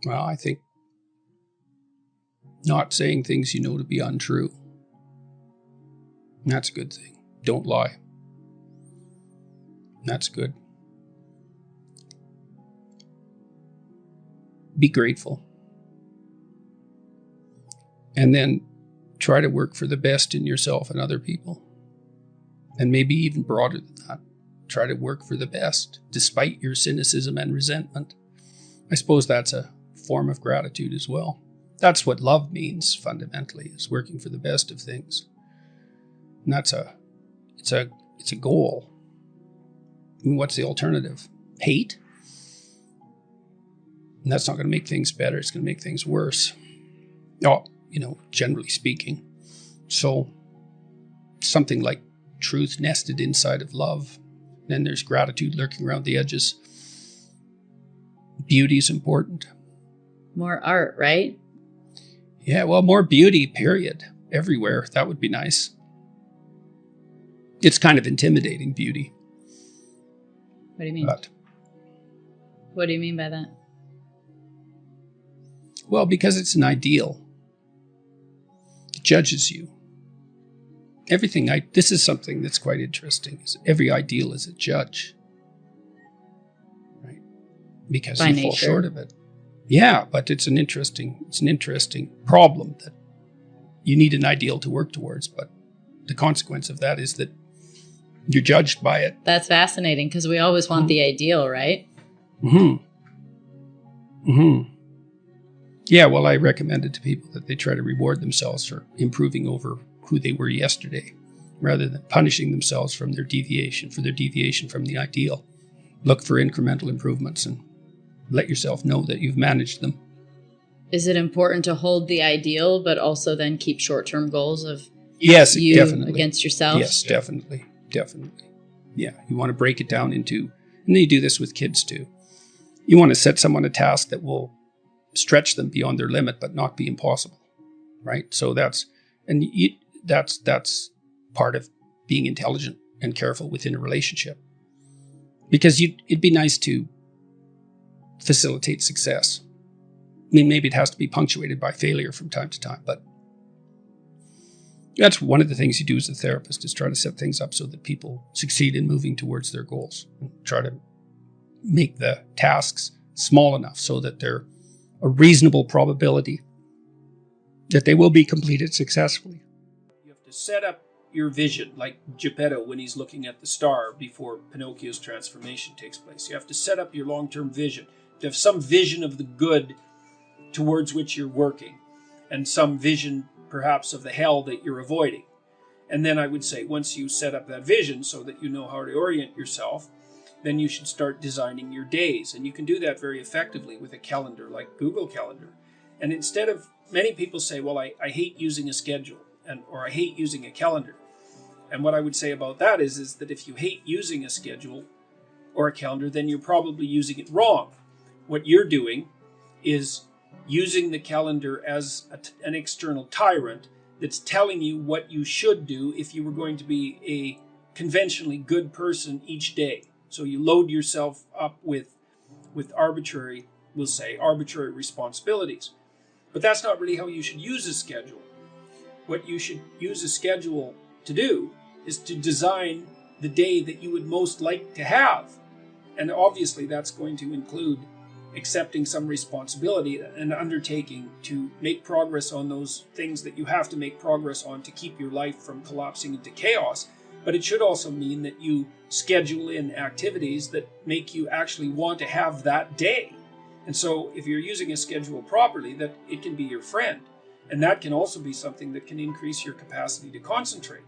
Well, I think not saying things you know to be untrue. That's a good thing. Don't lie. That's good. Be grateful. And then try to work for the best in yourself and other people. And maybe even broader than that. Try to work for the best, despite your cynicism and resentment. I suppose that's a form of gratitude as well. That's what love means, fundamentally, is working for the best of things. And it's a goal. I mean, what's the alternative? Hate? And that's not going to make things better. It's going to make things worse. Oh, generally speaking. So something like truth nested inside of love. Then there's gratitude lurking around the edges. Beauty is important. More art, right? Yeah, well, more beauty, period. Everywhere. That would be nice. It's kind of intimidating, beauty. What do you mean? What do you mean by that? Well, because it's an ideal. It judges you. This is something that's quite interesting. Is every ideal is a judge. Right? Because you fall short of it. Yeah, but it's an interesting problem that you need an ideal to work towards, but the consequence of that is that you're judged by it. That's fascinating because we always want the ideal, right? Yeah, well, I recommend it to people that they try to reward themselves for improving over who they were yesterday, rather than punishing themselves for their deviation from the ideal. Look for incremental improvements and let yourself know that you've managed them. Is it important to hold the ideal, but also then keep short-term goals of you definitely. Against yourself? Yes, definitely. Yeah, you want to break it down into, and you do this with kids too. You want to set someone a task that will stretch them beyond their limit, but not be impossible, right? So that's part of being intelligent and careful within a relationship, because it'd be nice to facilitate success. I mean, maybe it has to be punctuated by failure from time to time, but that's one of the things you do as a therapist, is try to set things up so that people succeed in moving towards their goals, and try to make the tasks small enough so that they're a reasonable probability that they will be completed successfully. You have to set up your vision, like Geppetto when he's looking at the star before Pinocchio's transformation takes place. You have to set up your long-term vision. You have some vision of the good towards which you're working, and some vision perhaps of the hell that you're avoiding. And then I would say, once you set up that vision so that you know how to orient yourself, then you should start designing your days. And you can do that very effectively with a calendar like Google Calendar. And instead of, many people say, well, I hate using a schedule, or I hate using a calendar. And what I would say about that is that if you hate using a schedule or a calendar, then you're probably using it wrong. What you're doing is using the calendar as an external tyrant that's telling you what you should do if you were going to be a conventionally good person each day. So you load yourself up with arbitrary responsibilities. But that's not really how you should use a schedule. What you should use a schedule to do is to design the day that you would most like to have. And obviously that's going to include accepting some responsibility and undertaking to make progress on those things that you have to make progress on to keep your life from collapsing into chaos. But it should also mean that you schedule in activities that make you actually want to have that day. And so if you're using a schedule properly, that it can be your friend. And that can also be something that can increase your capacity to concentrate.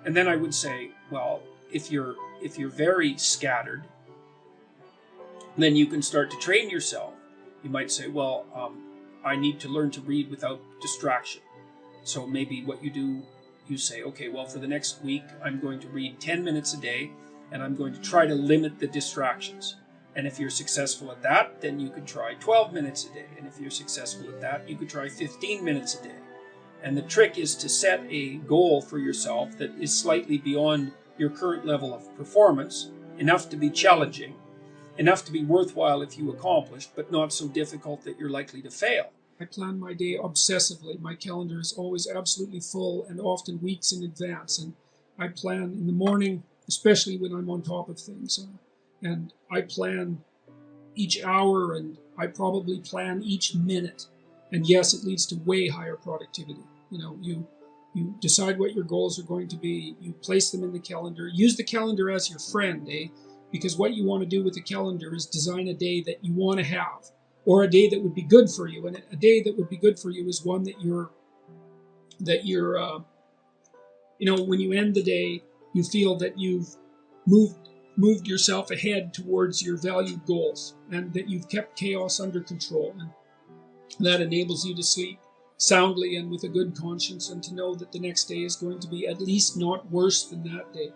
And then I would say, well, if you're very scattered, then you can start to train yourself. You might say, well, I need to learn to read without distraction. So maybe what you do, you say, okay, well, for the next week, I'm going to read 10 minutes a day, and I'm going to try to limit the distractions. And if you're successful at that, then you could try 12 minutes a day. And if you're successful at that, you could try 15 minutes a day. And the trick is to set a goal for yourself that is slightly beyond your current level of performance, enough to be challenging, enough to be worthwhile if you accomplish, but not so difficult that you're likely to fail. I plan my day obsessively. My calendar is always absolutely full and often weeks in advance. And I plan in the morning, especially when I'm on top of things. And I plan each hour, and I probably plan each minute. And yes, it leads to way higher productivity. You decide what your goals are going to be. You place them in the calendar. Use the calendar as your friend, because what you want to do with the calendar is design a day that you want to have, or a day that would be good for you. And a day that would be good for you is one that you're when you end the day, you feel that you've moved yourself ahead towards your valued goals, and that you've kept chaos under control. And that enables you to sleep soundly and with a good conscience, and to know that the next day is going to be at least not worse than that day.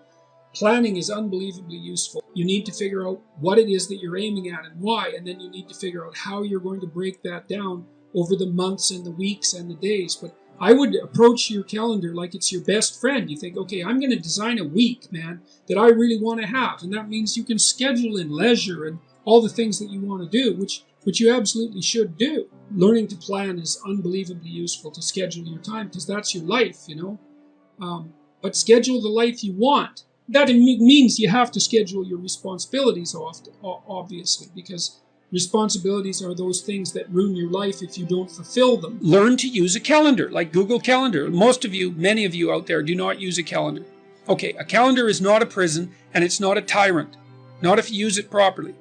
Planning is unbelievably useful. You need to figure out what it is that you're aiming at and why, and then you need to figure out how you're going to break that down over the months and the weeks and the days. But I would approach your calendar like it's your best friend. You think, okay, I'm going to design a week, man, that I really want to have. And that means you can schedule in leisure and all the things that you want to do, which you absolutely should do. Learning to plan is unbelievably useful, to schedule your time, because that's your life, but schedule the life you want. That means you have to schedule your responsibilities obviously, because responsibilities are those things that ruin your life if you don't fulfill them. Learn to use a calendar, like Google Calendar. Many of you out there do not use a calendar. Okay, a calendar is not a prison, and it's not a tyrant. Not if you use it properly.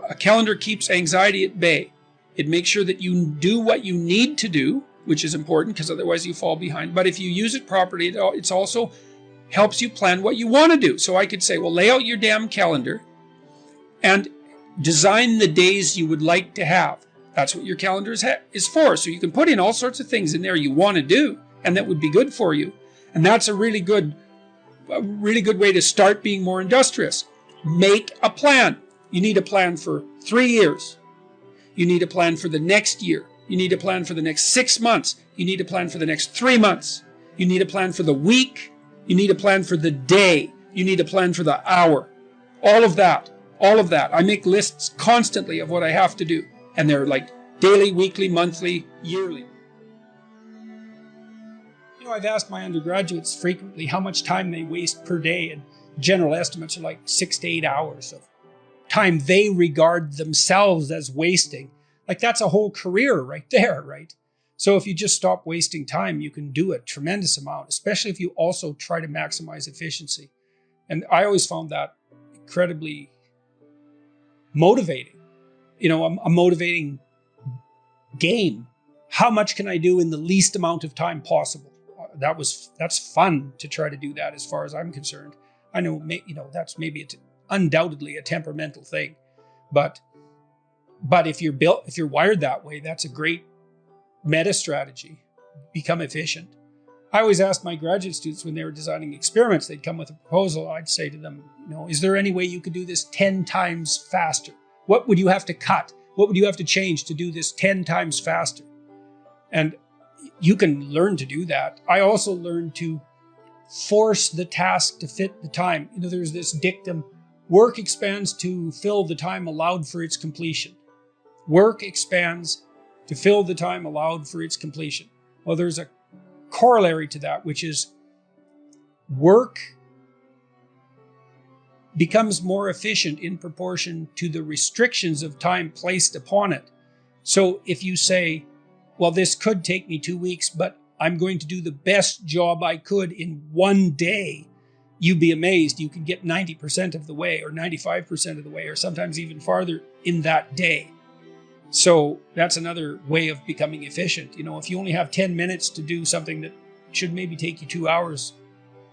A calendar keeps anxiety at bay. It makes sure that you do what you need to do, which is important, because otherwise you fall behind. But if you use it properly, it's also helps you plan what you want to do. So I could say, well, lay out your damn calendar and design the days you would like to have. That's what your calendar is for. So you can put in all sorts of things in there you want to do, and that would be good for you. And that's a really good way to start being more industrious. Make a plan. You need a plan for 3 years. You need a plan for the next year. You need a plan for the next 6 months. You need a plan for the next 3 months. You need a plan for the week. You need a plan for the day. You need a plan for the hour. All of that. I make lists constantly of what I have to do. And they're like daily, weekly, monthly, yearly. I've asked my undergraduates frequently how much time they waste per day, and general estimates are like 6 to 8 hours of time they regard themselves as wasting. Like, that's a whole career right there, right? So if you just stop wasting time, you can do a tremendous amount, especially if you also try to maximize efficiency. And I always found that incredibly motivating. A motivating game. How much can I do in the least amount of time possible? That's fun to try to do that, as far as I'm concerned. I know, that's maybe undoubtedly a temperamental thing, but if you're wired that way, that's a great meta strategy. Become efficient. I always asked my graduate students when they were designing experiments, they'd come with a proposal. I'd say to them, is there any way you could do this 10 times faster? What would you have to cut? What would you have to change to do this 10 times faster? And you can learn to do that. I also learned to force the task to fit the time. There's this dictum, work expands to fill the time allowed for its completion. Work expands to fill the time allowed for its completion. Well, there's a corollary to that, which is work becomes more efficient in proportion to the restrictions of time placed upon it. So if you say, well, this could take me 2 weeks, but I'm going to do the best job I could in 1 day, you'd be amazed. You can get 90% of the way, or 95% of the way, or sometimes even farther in that day. So that's another way of becoming efficient. If you only have 10 minutes to do something that should maybe take you 2 hours,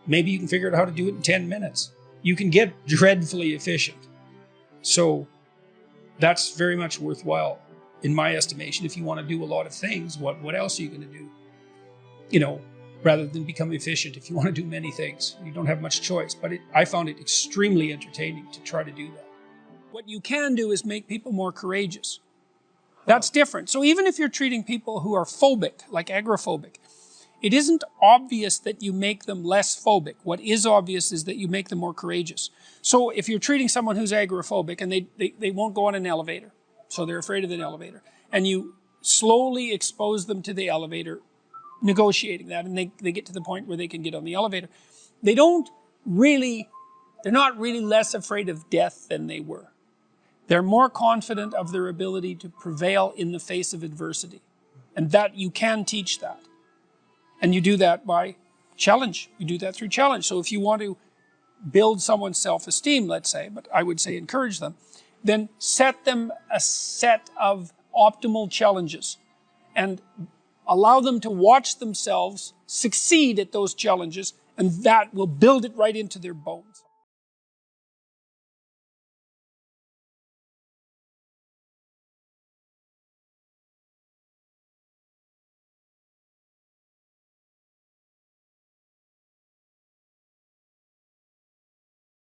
maybe you can figure out how to do it in 10 minutes. You can get dreadfully efficient. So that's very much worthwhile, in my estimation. If you want to do a lot of things, what else are you going to do? Rather than become efficient, if you want to do many things, you don't have much choice. But I found it extremely entertaining to try to do that. What you can do is make people more courageous. That's different. So even if you're treating people who are phobic, like agoraphobic, it isn't obvious that you make them less phobic. What is obvious is that you make them more courageous. So if you're treating someone who's agoraphobic and they won't go on an elevator, so they're afraid of an elevator, and you slowly expose them to the elevator, negotiating that, and they get to the point where they can get on the elevator, they're not really less afraid of death than they were. They're more confident of their ability to prevail in the face of adversity. And that you can teach that. And you do that by challenge. You do that through challenge. So if you want to build someone's self-esteem, let's say, but I would say encourage them, then set them a set of optimal challenges and allow them to watch themselves succeed at those challenges, and that will build it right into their bones.